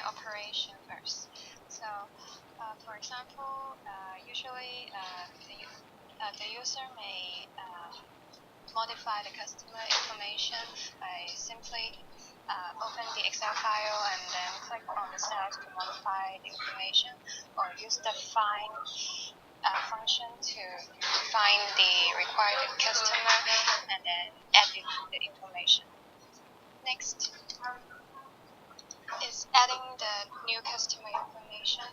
operation first. So, for example, usually the user may modify the customer information by simply open the Excel file and then click on the cells to modify the information, or use the find function to find the required customer and then edit the information. Next is adding the new customer information.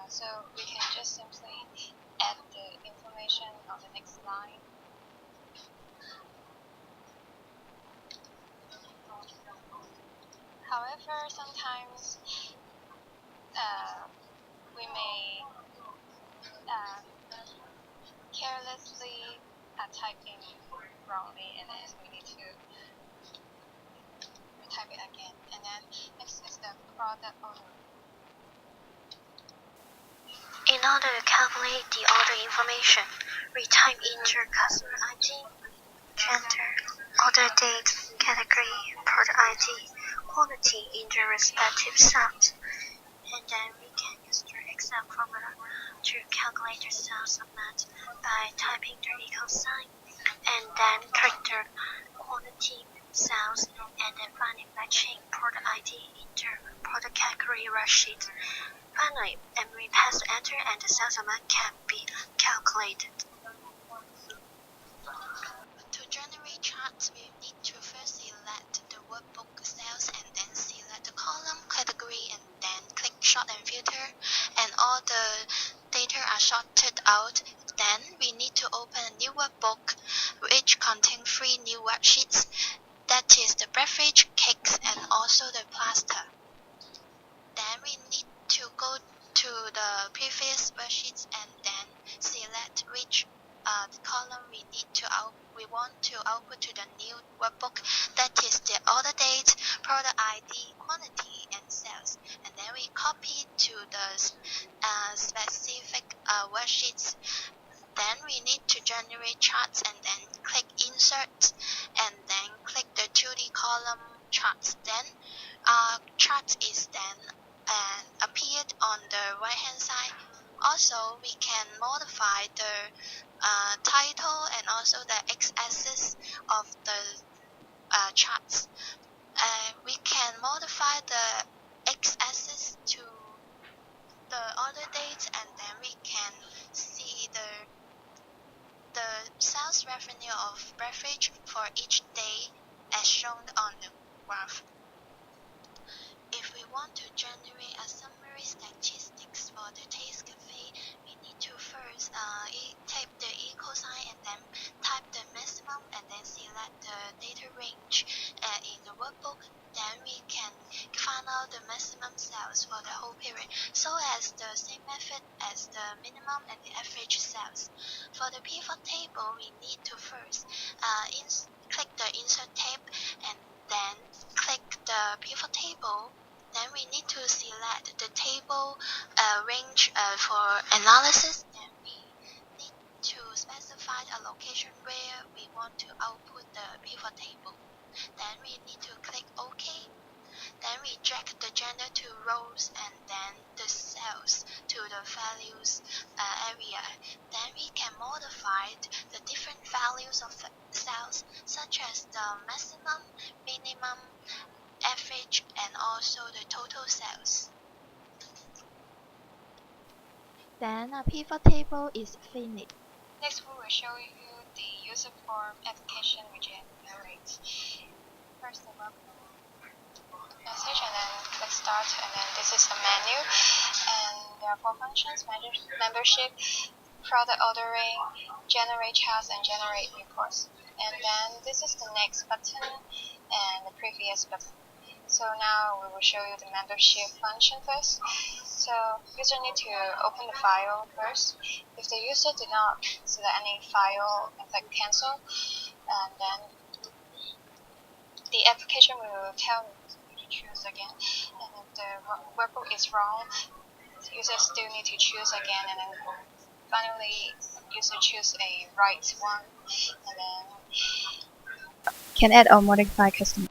So we can just simply add the information on the next line. However, sometimes we may carelessly type in wrongly, and then we need to type it again. And then next is the product order. In order to calculate the order information, we type in your customer ID, gender, order date, category, product ID, quantity in the respective cells, and then we can use the Excel formula to calculate the sales amount by typing the equal sign, and then click the quantity cells, and then finally matching product ID in the product category worksheet. Finally, we press enter and the sales amount can be calculated. To generate charts, we need to first select the workbook cells and then select the column, category, and then click sort and filter, and all the data are sorted out. Then we need to open a new workbook which contains 3 new worksheets, that is the beverage, cakes, and also the plaster. Then we need to go to the previous worksheets and then select which column we want to output to the new workbook, that is the order date, product ID, quantity, and sales. And then we copy to the specific worksheets. Then we need to generate charts and then click insert and then click the 2D column charts. Then charts is then appeared on the right hand side. Also, we can modify the title and also the x-axis of the charts. We can modify the x-axis to the order date, and then we can see the sales revenue of beverage for each day as shown on the graph. If we want to generate a summary statistics for the Taste Cafe, we need to first type the equal sign and then type the maximum and then select the data range in the workbook. Then we can find out the maximum sales for the whole period, so as the same method as the minimum and the average sales. For the pivot table, we need to first click the insert tab and then click the pivot table. Then we need to select the table range for analysis, and we need to specify a location where we want to output the pivot table. Then we need to click OK. Then we drag the gender to rows and then the cells to the values area. Then we can modify the different values of the cells, such as the maximum, minimum, average, and also the total sales. Then a pivot table is finished. Next, we will show you the user form application we generate. First of all, message and then click start, and then this is the menu, and there are 4 functions: membership, product ordering, generate charts, and generate reports. And then this is the next button and the previous button. So now we will show you the membership function first. So user need to open the file first. If the user did not select any file, click cancel, and then the application will tell you to choose again. And if the workbook is wrong, the user still need to choose again, and then finally user choose a right one, and then Can add or modify customer.